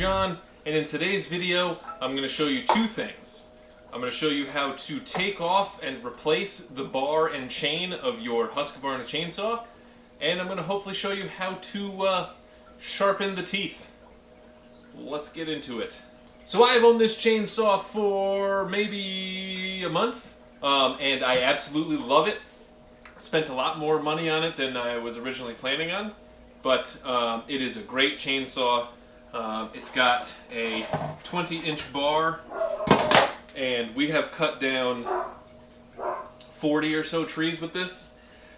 John, and in today's video I'm going to show you two things. I'm going to show you how to take off and replace the bar and chain of your Husqvarna chainsaw, and I'm going to hopefully show you how to sharpen the teeth. Let's get into it. So I've owned this chainsaw for maybe a month, and I absolutely love it. Spent a lot more money on it than I was originally planning on, but it is a great chainsaw. It's got a 20-inch bar, and we have cut down 40 or so trees with this.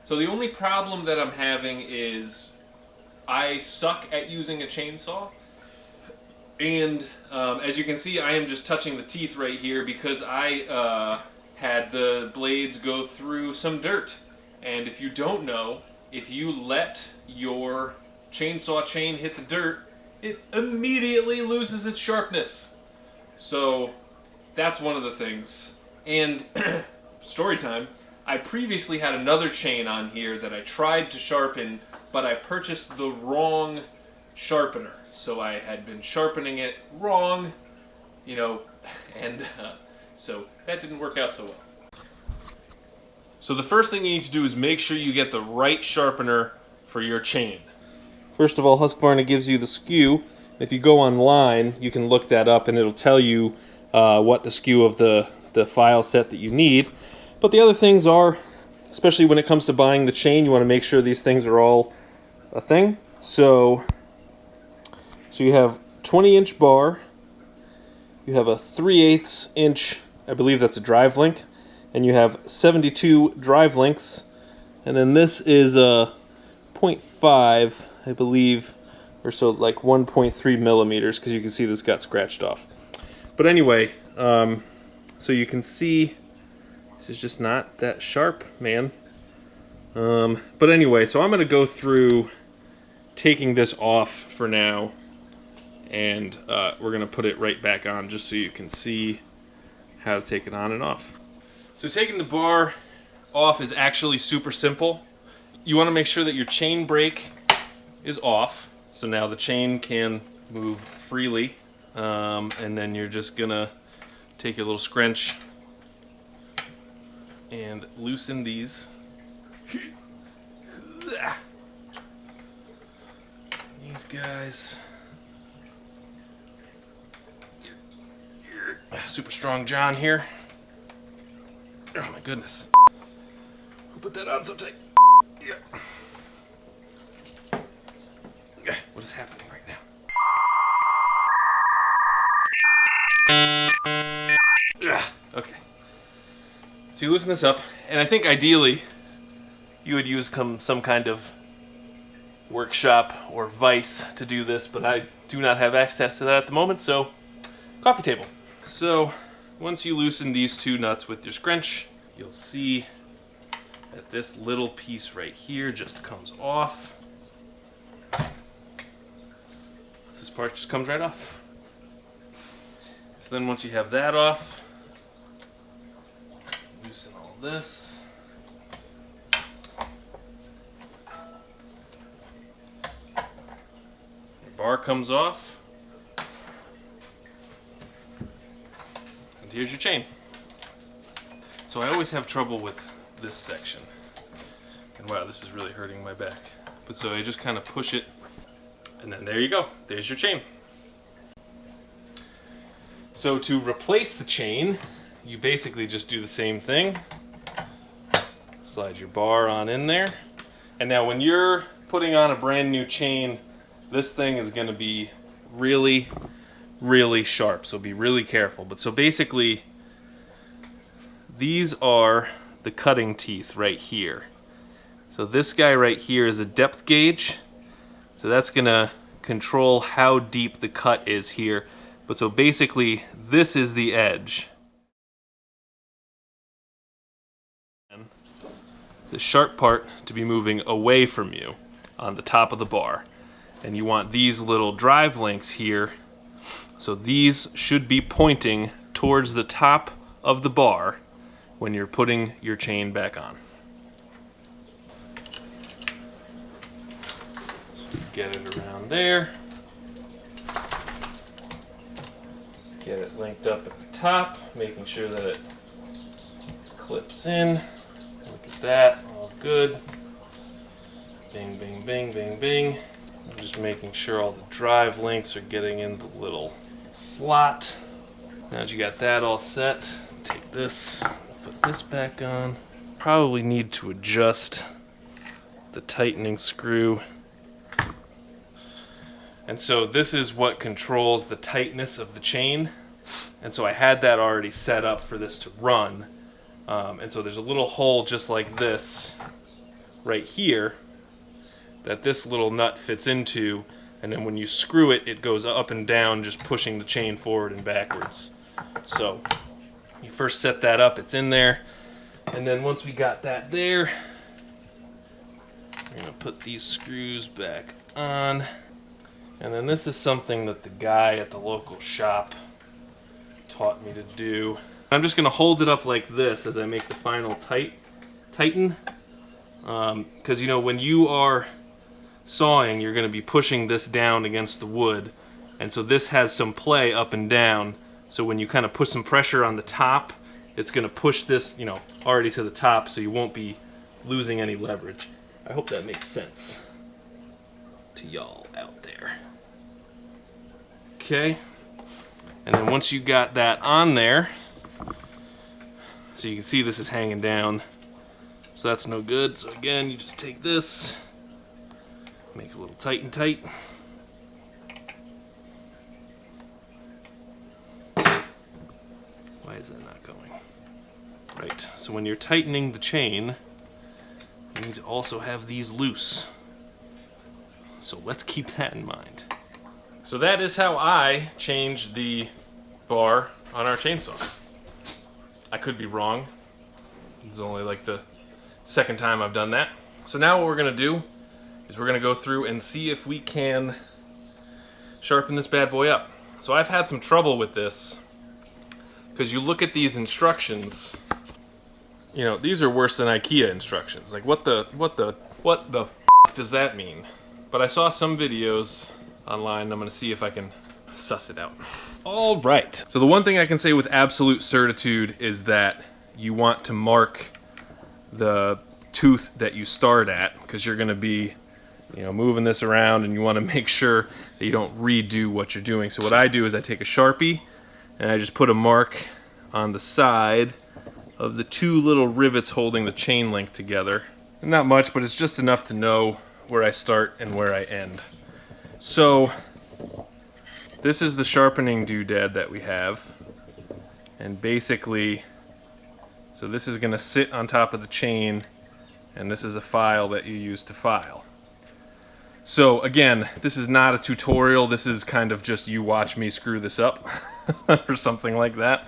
So the only problem that I'm having is I suck at using a chainsaw. And as you can see, I am just touching the teeth right here because I had the blades go through some dirt. And if you don't know, if you let your chainsaw chain hit the dirt, it immediately loses its sharpness. So that's one of the things. And story time, I previously had another chain on here that I tried to sharpen, but I purchased the wrong sharpener. So I had been sharpening it wrong, you know, and so that didn't work out so well. So the first thing you need to do is make sure you get the right sharpener for your chain. First of all, Husqvarna gives you the SKU. If you go online, you can look that up and it'll tell you what the SKU of the file set that you need. But the other things are, especially when it comes to buying the chain, you want to make sure these things are all a thing. So you have 20-inch bar, you have a 3/8 inch, I believe that's a drive link, and you have 72 drive links, and then this is a 0.5, I believe, or so, like 1.3 millimeters, because you can see this got scratched off. But anyway, so you can see this is just not that sharp, man. But anyway, so I'm going to go through taking this off for now, and we're going to put it right back on just so you can see how to take it on and off. So taking the bar off is actually super simple. You want to make sure that your chain brake is off, so now the chain can move freely, and then you're just going to take your little scrunch and loosen these. These guys. Super strong John here. Oh my goodness. Who put that on so tight? Yeah. What is happening right now? Okay. So you loosen this up, and I think ideally you would use some kind of workshop or vise to do this, but I do not have access to that at the moment, so coffee table. So once you loosen these two nuts with your scrunch, you'll see that this little piece right here just comes off. This part just comes right off. So then once you have that off, loosen all this. Your bar comes off. Here's your chain. So I always have trouble with this section. And wow, this is really hurting my back. But so I just kind of push it, and then there you go. There's your chain. So to replace the chain, you basically just do the same thing. Slide your bar on in there. And now when you're putting on a brand new chain, this thing is going to be really sharp, so be really careful. But so basically these are the cutting teeth right here. So this guy right here is a depth gauge, so that's gonna control how deep the cut is here. But so basically this is the edge. The sharp part to be moving away from you on the top of the bar, and you want these little drive links here. So these should be pointing towards the top of the bar when you're putting your chain back on. So get it around there. Get it linked up at the top, making sure that it clips in. Look at that, all good. Bing, bing, bing, bing, bing. I'm just making sure all the drive links are getting in the little slot. Now that you got that all set, take this, put this back on. Probably need to adjust the tightening screw. And so this is what controls the tightness of the chain. And so I had that already set up for this to run. And so there's a little hole just like this right here that this little nut fits into, and then when you screw it, it goes up and down, just pushing the chain forward and backwards. So you first set that up, it's in there, and then once we got that there, we're gonna put these screws back on. And then this is something that the guy at the local shop taught me to do. I'm just gonna hold it up like this as I make the final tighten. Because you know, when you are sawing, you're going to be pushing this down against the wood, and so this has some play up and down. So when you kind of push some pressure on the top, it's going to push this, you know, already to the top, so you won't be losing any leverage. I hope that makes sense to y'all out there. Okay, and then once you got that on there, so you can see this is hanging down, so that's no good. So again, you just take this, make it a little tight and tight. Why is that not going? Right, so when you're tightening the chain, you need to also have these loose. So let's keep that in mind. So that is how I changed the bar on our chainsaw. I could be wrong. It's only like the second time I've done that. So now what we're gonna do is we're gonna go through and see if we can sharpen this bad boy up. So I've had some trouble with this because you look at these instructions, you know, these are worse than IKEA instructions. Like what the f does that mean? But I saw some videos online. I'm gonna see if I can suss it out. All right. So the one thing I can say with absolute certitude is that you want to mark the tooth that you start at, because you're gonna be, you know, moving this around, and you want to make sure that you don't redo what you're doing. So what I do is I take a Sharpie and I just put a mark on the side of the two little rivets holding the chain link together. And not much, but it's just enough to know where I start and where I end. So this is the sharpening doodad that we have, and basically, so this is going to sit on top of the chain, and this is a file that you use to file. So again, this is not a tutorial, this is kind of just you watch me screw this up or something like that.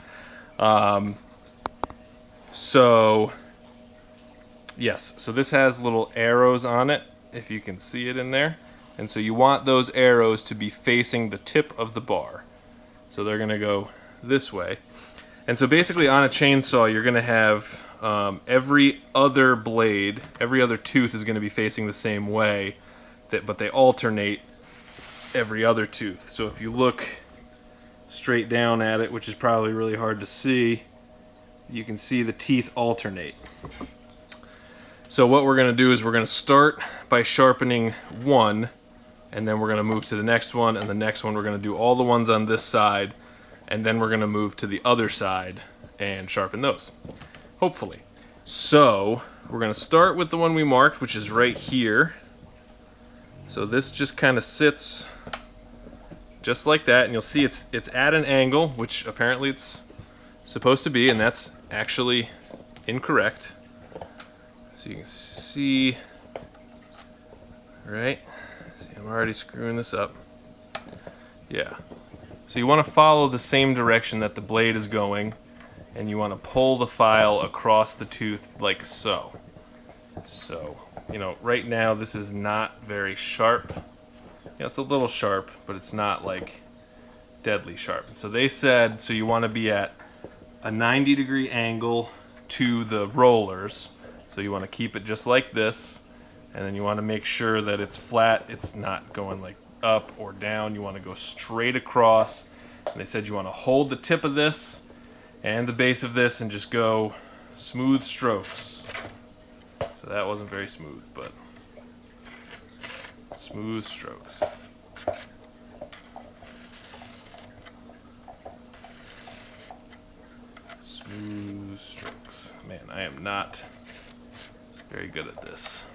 So yes, so this has little arrows on it, if you can see it in there. And so you want those arrows to be facing the tip of the bar. So they're gonna go this way. And so basically on a chainsaw, you're gonna have every other blade, every other tooth is gonna be facing the same way, but they alternate every other tooth. So if you look straight down at it, which is probably really hard to see, you can see the teeth alternate. So what we're going to do is we're going to start by sharpening one, and then we're going to move to the next one, and the next one we're going to do all the ones on this side, and then we're going to move to the other side and sharpen those, hopefully. So we're going to start with the one we marked, which is right here. So this just kind of sits just like that, and you'll see it's at an angle, which apparently it's supposed to be, and that's actually incorrect. So you can see, right? See, I'm already screwing this up. Yeah. So you want to follow the same direction that the blade is going, and you want to pull the file across the tooth like so. So, you know, right now this is not very sharp. Yeah, it's a little sharp, but it's not like deadly sharp. So they said, so you want to be at a 90-degree angle to the rollers. So you want to keep it just like this, and then you want to make sure that it's flat. It's not going like up or down. You want to go straight across And they said you want to hold the tip of this and the base of this and just go smooth strokes. So that wasn't very smooth, but smooth strokes. Smooth strokes. Man, I am not very good at this.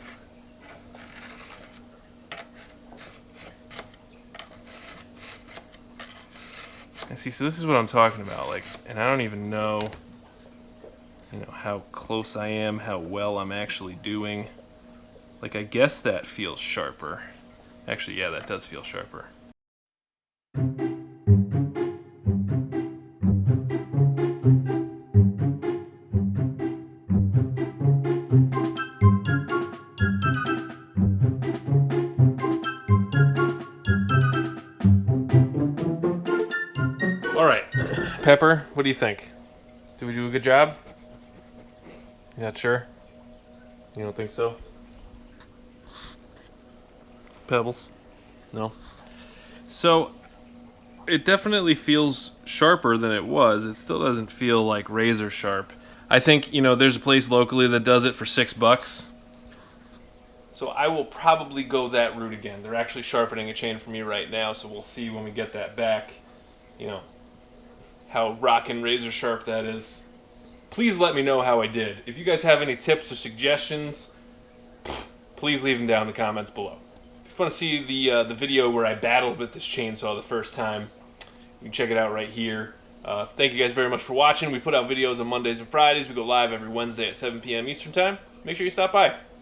And see, so this is what I'm talking about, like, and I don't even know, you know, how close I am, how well I'm actually doing. Like, I guess that feels sharper. Actually, yeah, that does feel sharper. All right, Pepper, what do you think? Did we do a good job? You not sure? You don't think so? Pebbles? No? So, it definitely feels sharper than it was. It still doesn't feel like razor sharp. I think, you know, there's a place locally that does it for $6. So I will probably go that route again. They're actually sharpening a chain for me right now, so we'll see when we get that back, you know, how rockin' razor sharp that is. Please let me know how I did. If you guys have any tips or suggestions, please leave them down in the comments below. If you want to see the video where I battled with this chainsaw the first time, you can check it out right here. Thank you guys very much for watching. We put out videos on Mondays and Fridays. We go live every Wednesday at 7 p.m. Eastern Time. Make sure you stop by.